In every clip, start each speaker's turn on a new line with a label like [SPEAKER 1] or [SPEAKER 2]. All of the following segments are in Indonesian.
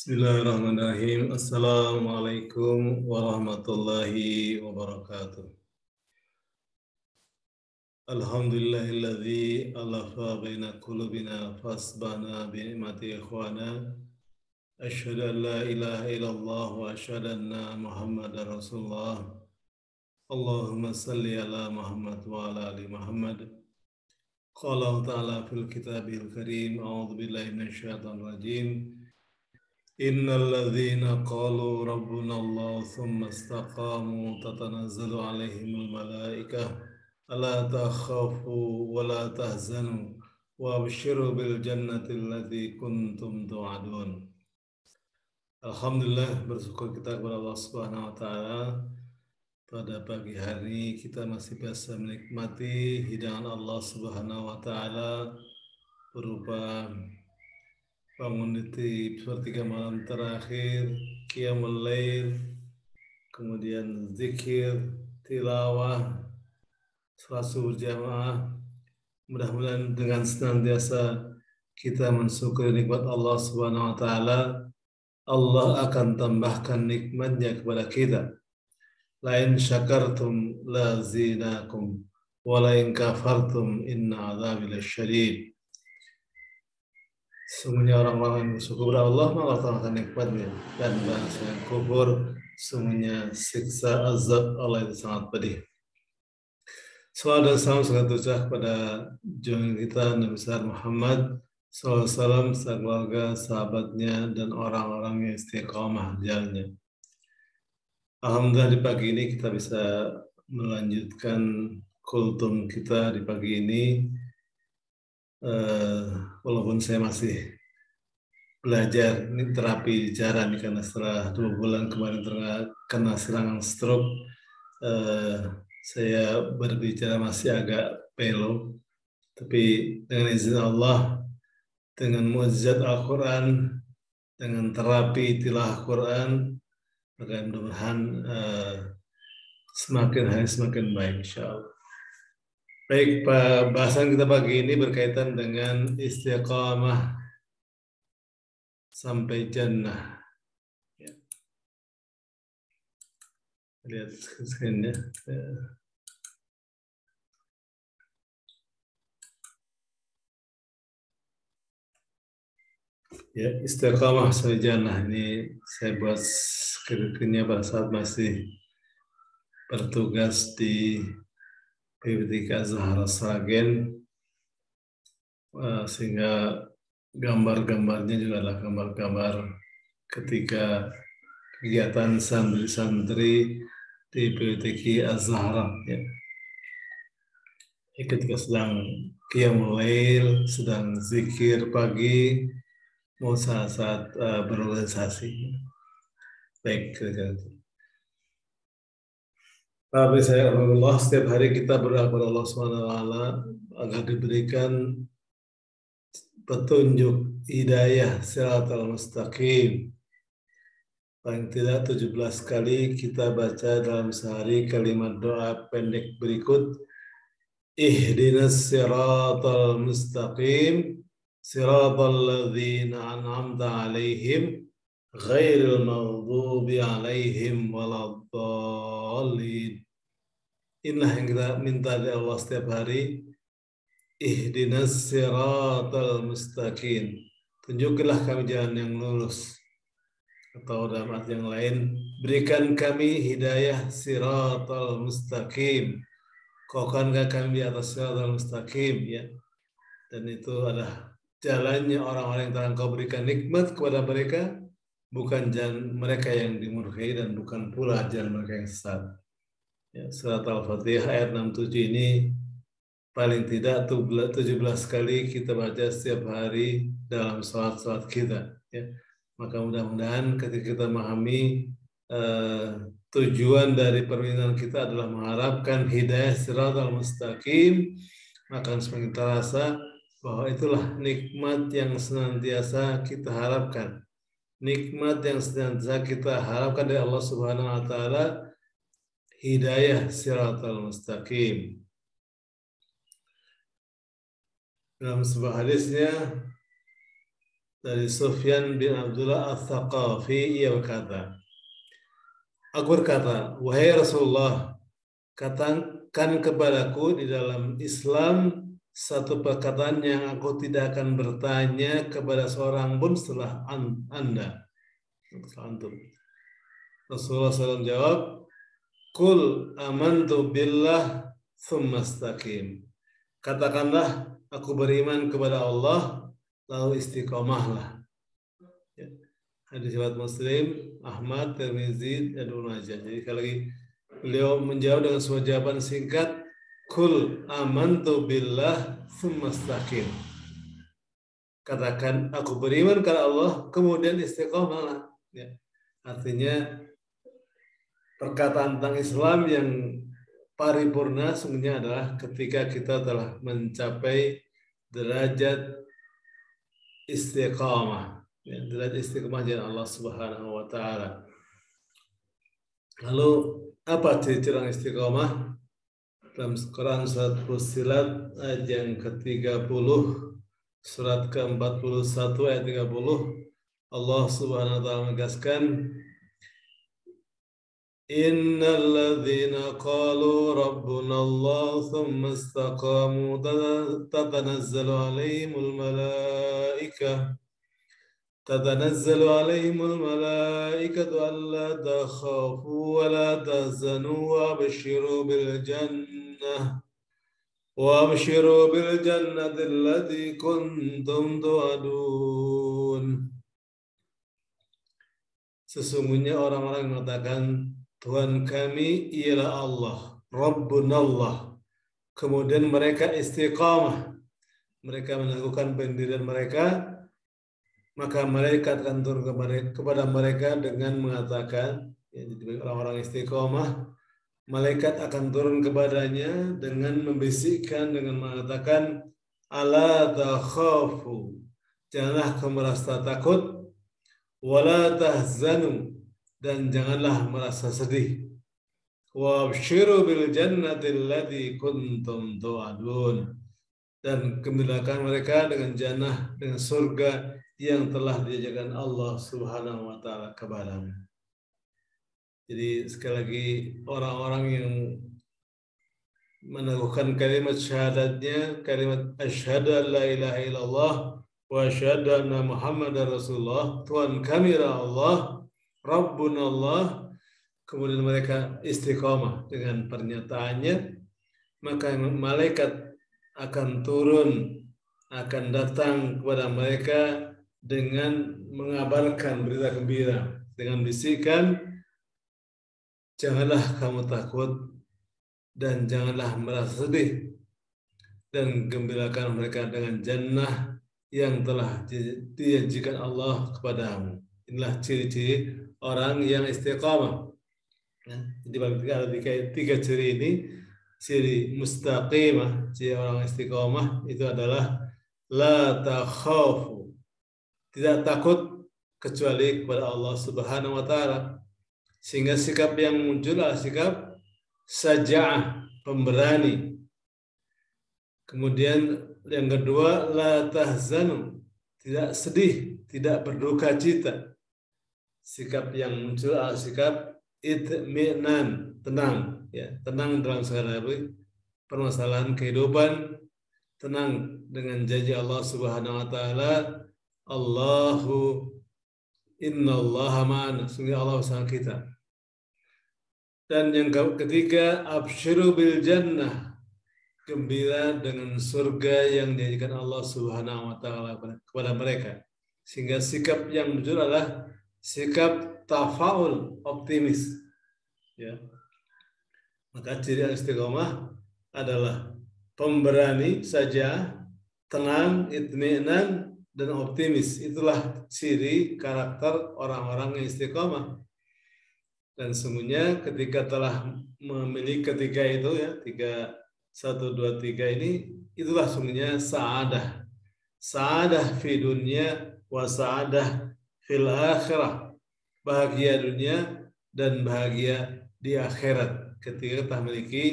[SPEAKER 1] Bismillahirrahmanirrahim. Assalamualaikum warahmatullahi wabarakatuh. Alhamdulillahilladzi alafa baina qulubina fasbana bi ni'mati ikhwana. Asyhadu an la ilaha illallah wa asyhadu anna Muhammadar Rasulullah. Allahumma salli ala Muhammad wa ala ali Muhammad. Qala Allah ta'ala fil kitabil karim. A'udzu billahi minasyaitonir rajim. Innal ladzina qalu rabbuna Allah thumma istaqamu tatanazzalu alaihimul malaikah alla takhafu wa la tahzanu wa abshiru bil jannati allati kuntum tu'adun. Alhamdulillah, bersyukur kita kepada Allah Subhanahu wa taala. Pada pagi hari kita masih bisa menikmati hidangan Allah Subhanahu wa taala berupa bangun di sepertiga malam terakhir, qiyamul lail, kemudian zikir, tilawah, salat subuh berjamaah. Mudah-mudahan dengan senantiasa kita mensyukuri nikmat Allah Subhanahu wa taala, Allah akan tambahkan nikmatnya kepada kita. La in syakartum la zinakum wa la in kafartum inna adzabi lasyadid. Sungguhnya orang-orang yang bersyukur kepada Allah, maka Allah akan nikmatnya, dan bangsa yang kufur, sungguhnya siksa azab Allah itu sangat pedih. Salawat dan salam sangat terucap kepada junjungan kita Nabi besar Muhammad SAW, keluarga, sahabatnya, dan orang-orang yang istiqamah jalannya. Alhamdulillah di pagi ini kita bisa melanjutkan kultum kita di pagi ini. Walaupun saya masih belajar ini terapi bicara nih, karena setelah 2 bulan kemarin terkena serangan stroke, saya berbicara masih agak pelo, tapi dengan izin Allah, dengan mukjizat Al-Quran, dengan terapi tilawah Quran, maka mudah-mudahan semakin hari semakin baik insyaallah. Baik, bahasan kita pagi ini berkaitan dengan istiqamah sampai jannah. Ya. Lihat screen-nya. Ya, istiqamah sampai jannah ini saya buat screen-nya pada saat masih bertugas di Bibliotek Az-Zahra Sragen, sehingga gambar-gambarnya juga adalah gambar-gambar ketika kegiatan santri-santri di Bibliotek Az-Zahra, ya. Ketika sedang qiyamul lail, sedang zikir pagi, mau saat-saat berorganisasi. Baik, Tapi saya alhamdulillah setiap hari kita berdoa kepada Allah SWT agar diberikan petunjuk hidayah siratal mustaqim. Paling tidak 17 kali kita baca dalam sehari kalimat doa pendek berikut. Ihdinas siratal mustaqim siratal ladzina an'amta alaihim ghairil maghdubi alaihim waladdallin. Inilah yang kita minta dari Allah setiap hari. Ihdinas siratal mustaqim. Tunjukilah kami jalan yang lurus. Atau dalam arti yang lain, berikan kami hidayah siratal mustaqim. Kokohkan kami di atas siratal mustaqim, ya. Dan itu adalah jalannya orang-orang yang telah Engkau berikan nikmat kepada mereka, bukan jalan mereka yang dimurkai dan bukan pula jalan mereka yang sesat. Ya, surat Al-Fatihah ayat 67 ini paling tidak 17 kali kita baca setiap hari dalam salat-salat kita. Ya. Maka mudah-mudahan ketika kita memahami tujuan dari permintaan kita adalah mengharapkan hidayah siratal mustaqim, maka semakin terasa bahwa itulah nikmat yang senantiasa kita harapkan. Nikmat yang senantiasa kita harapkan dari Allah Subhanahu wa taala, hidayah siratal mustaqim. Dalam sebuah hadisnya, dari Sufyan bin Abdullah Ats-Tsaqafi, ia berkata, aku berkata, wahai Rasulullah, katakan kepadaku di dalam Islam satu perkataan yang aku tidak akan bertanya kepada seorang pun setelah Anda. Antum. Rasulullah SAW jawab, Qul amantu billah thumma istaqim. Katakanlah, aku beriman kepada Allah, lalu istiqomahlah. Ya. Hadis riwayat Muslim, Ahmad, Tirmizi, dan Ibnu Majah. Jadi sekali lagi beliau menjawab dengan sebuah jawaban singkat, Qul amantu billah thumma istaqim. Katakan, aku beriman kepada Allah, kemudian istiqomahlah. Ya. Artinya perkataan tentang Islam yang paripurna sungguhnya adalah ketika kita telah mencapai derajat istiqamah, ya, derajat istiqamah jalan Allah Subhanahu wa taala. Lalu apa ciri-ciri istiqamah? Dalam Quran surat Fussilat ayat yang ke-30, surat ke-41 ayat 30, Allah Subhanahu wa taala menegaskan, Innal ladzina qalu rabbuna Allah thumma istaqamu tatanazzalu alaihimul malaikah alla takhafu wa la tahzanu wa abshiru bil jannati allati kuntum tu'adun. Sesungguhnya orang-orang yang mengatakan Tuhan kami ialah Allah, Rabbuna Allah. Kemudian mereka istiqamah. Mereka melakukan pendirian mereka, maka malaikat akan turun kepada mereka dengan mengatakan, ya, jadi orang-orang istiqamah, malaikat akan turun kepadanya dengan membisikkan, dengan mengatakan, Ala takhafu, janganlah kamu merasa takut, wala tahzanu, dan janganlah merasa sedih. Wa abshiru bil jannati allati kuntum tu'adun, dan gembirakan mereka dengan jannah, dengan surga yang telah dijanjikan Allah Subhanahu wa taala kepadamu. Jadi sekali lagi orang-orang yang meneguhkan kalimat syahadatnya, kalimat asyhadu an la ilaha illallah wa asyhadu anna Muhammadar Rasulullah, Tuhan kami adalah Allah, Rabbuna Allah, kemudian mereka istiqamah dengan pernyataannya, maka malaikat akan turun, akan datang kepada mereka dengan mengabarkan berita gembira, dengan bisikan, janganlah kamu takut dan janganlah merasa sedih, dan gembirakan mereka dengan jannah yang telah dijanjikan Allah kepadamu. Inilah ciri-ciri orang yang istiqamah. Jadi ada tiga ciri ini. Ciri mustaqimah, ciri orang istiqamah itu adalah la takhafu, tidak takut kecuali kepada Allah Subhanahu wa taala. Sehingga sikap yang muncul adalah sikap saja'ah, pemberani. Kemudian yang kedua, la tahzanu, tidak sedih, tidak berduka cita. Sikap yang muncul adalah sikap itminan, tenang, ya, tenang dalam segala permasalahan kehidupan, tenang dengan janji Allah Subhanahu wa taala, innallaha ma'ana, sungguh Allah bersama kita. Dan yang ketiga, absyiru bil jannah, gembira dengan surga yang dijanjikan Allah Subhanahu wa taala kepada mereka. Sehingga sikap yang muncul adalah sikap tafaul, optimis. Ya. Maka ciri istiqomah adalah pemberani saja, tenang, itminan, dan optimis. Itulah ciri karakter orang-orang yang istiqomah. Dan sungguhnya ketika telah memiliki ketiga itu, ya, 1, 2, 3 ini, itulah sungguhnya sa'adah. Sa'adah fi dunia wa sa'adah fil akhirah. Bahagia dunia dan bahagia di akhirat. Ketika kita memiliki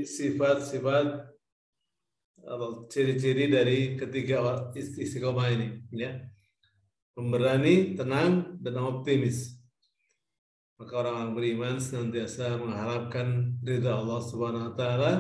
[SPEAKER 1] sifat-sifat atau ciri-ciri dari ketiga istiqomah ini, ya. Pemberani, tenang, dan optimis. Maka orang-orang beriman senantiasa mengharapkan ridha Allah Subhanahu wa taala.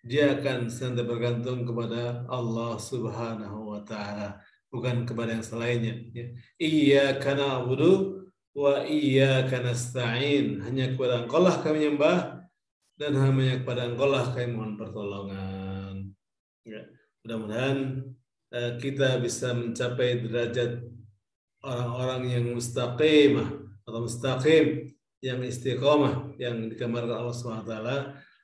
[SPEAKER 1] Dia akan senantiasa bergantung kepada Allah Subhanahu wa taala, bukan kepada yang selainnya, ya. Iyyaka na'budu wa iyyaka nasta'in. Hanya kepada Engkau lah kami menyembah dan hanya kepada Engkau lah kami mohon pertolongan. Ya. Mudah-mudahan kita bisa mencapai derajat orang-orang yang mustaqimah atau mustaqim, yang istiqomah, yang digambarkan Allah SWT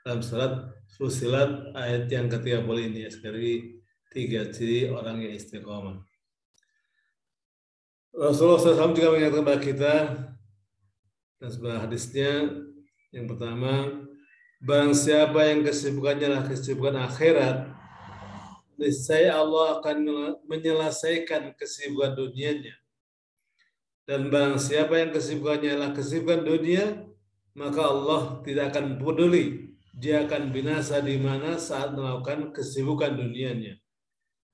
[SPEAKER 1] dalam surat Fussilat ayat yang ke-30 ini, sekali 3 ciri orang yang istiqomah. Rasulullah SAW juga mengingatkan kepada kita dan sebuah hadisnya. Yang pertama, barang siapa yang kesibukannya adalah kesibukan akhirat, niscaya Allah akan menyelesaikan kesibukan dunianya. Dan barang siapa yang kesibukannya adalah kesibukan dunia, maka Allah tidak akan peduli dia akan binasa di mana saat melakukan kesibukan dunianya.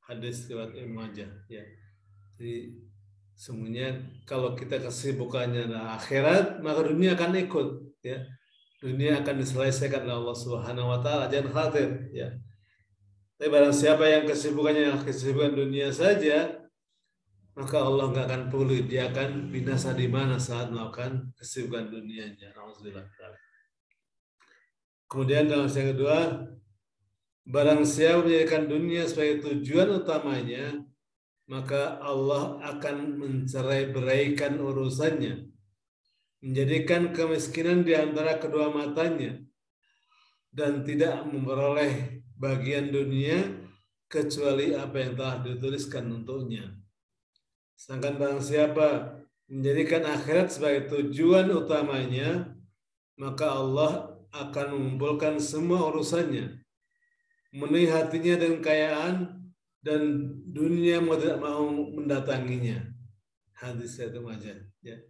[SPEAKER 1] Hadis riwayat Ibnu Majah, ya. Jadi semuanya kalau kita kesibukannya adalah akhirat, maka dunia akan ikut, ya. Dunia akan diselesaikan oleh Allah Subhanahu wa taala, jangan khawatir, ya. Tapi barang siapa yang kesibukannya adalah kesibukan dunia saja, maka Allah nggak akan peduli dia akan binasa di mana saat melakukan kesibukan dunianya. Alhamdulillah. Kemudian dalam yang kedua, barang siapa menjadikan dunia sebagai tujuan utamanya, maka Allah akan mencerai-beraikan urusannya, menjadikan kemiskinan di antara kedua matanya, dan tidak memperoleh bagian dunia kecuali apa yang telah dituliskan untuknya. Sedangkan barang siapa menjadikan akhirat sebagai tujuan utamanya, maka Allah akan mengumpulkan semua urusannya, memenuhi hatinya dengan kekayaan, dan dunia mau tidak mau mendatanginya. Hadis itu aja, ya.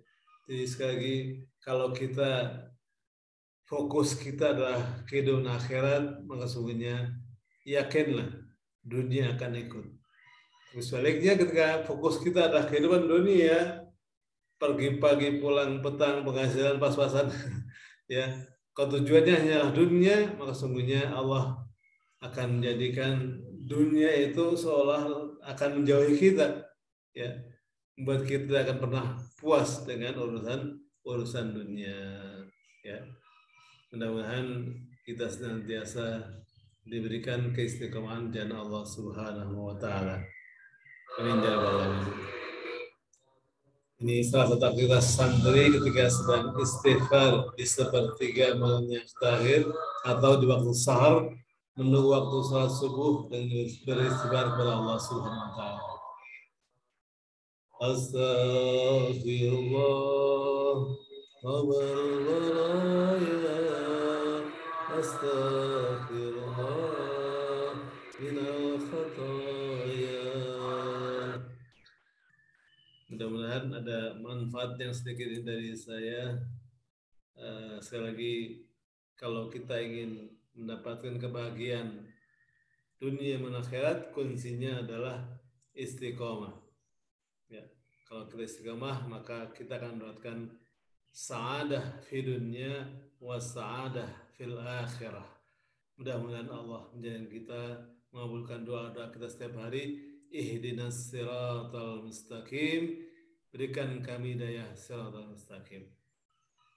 [SPEAKER 1] Jadi sekali lagi, kalau kita fokus kita adalah kehidupan akhirat, maka sungguhnya yakinlah dunia akan ikut. Sebaliknya ketika fokus kita adalah kehidupan dunia, pagi-pagi pulang petang penghasilan pas-pasan, ya. Kalau tujuannya hanyalah dunia, maka sungguhnya Allah akan menjadikan dunia itu seolah akan menjauhi kita, ya. Membuat kita tidak akan pernah puas dengan urusan dunia, ya. Mudah-mudahan kita senantiasa diberikan keistiqomahan jannah Allah Subhanahu wa taala. Amin ya rabbal alamin. Ini salah satu aktivitas santri ketika sedang istighfar di sepertiga malam yang terakhir atau di waktu sahar, menunggu waktu salat subuh dan beristighfar kepada Allah Subhanahu wa taala. Astaghfirullah wa baraya, astaghfirullah minal khataya. Mudah-mudahan ada manfaat yang sedikit dari saya. Sekali lagi, kalau kita ingin mendapatkan kebahagiaan dunia dan akhirat, kuncinya adalah istiqomah. Ya, kalau kita istiqomah, maka kita akan mendapatkan sa'adah fi dunya wa sa'adah fil akhirah. Mudah-mudahan Allah menjadikan kita, mengabulkan doa-doa kita setiap hari. Ihdinas siratal mustaqim, berikan kami hidayah siratal mustaqim.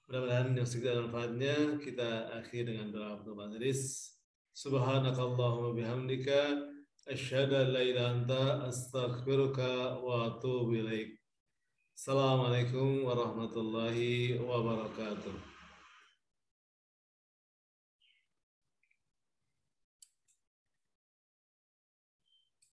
[SPEAKER 1] Mudah-mudahan yang segala manfaatnya. Kita akhiri dengan doa penutup majelis. Subhanakallahumma bihamdika asyhadu an la ilaha illa anta astaghfiruka wa atubu ilaik. Assalamualaikum warahmatullahi wabarakatuh.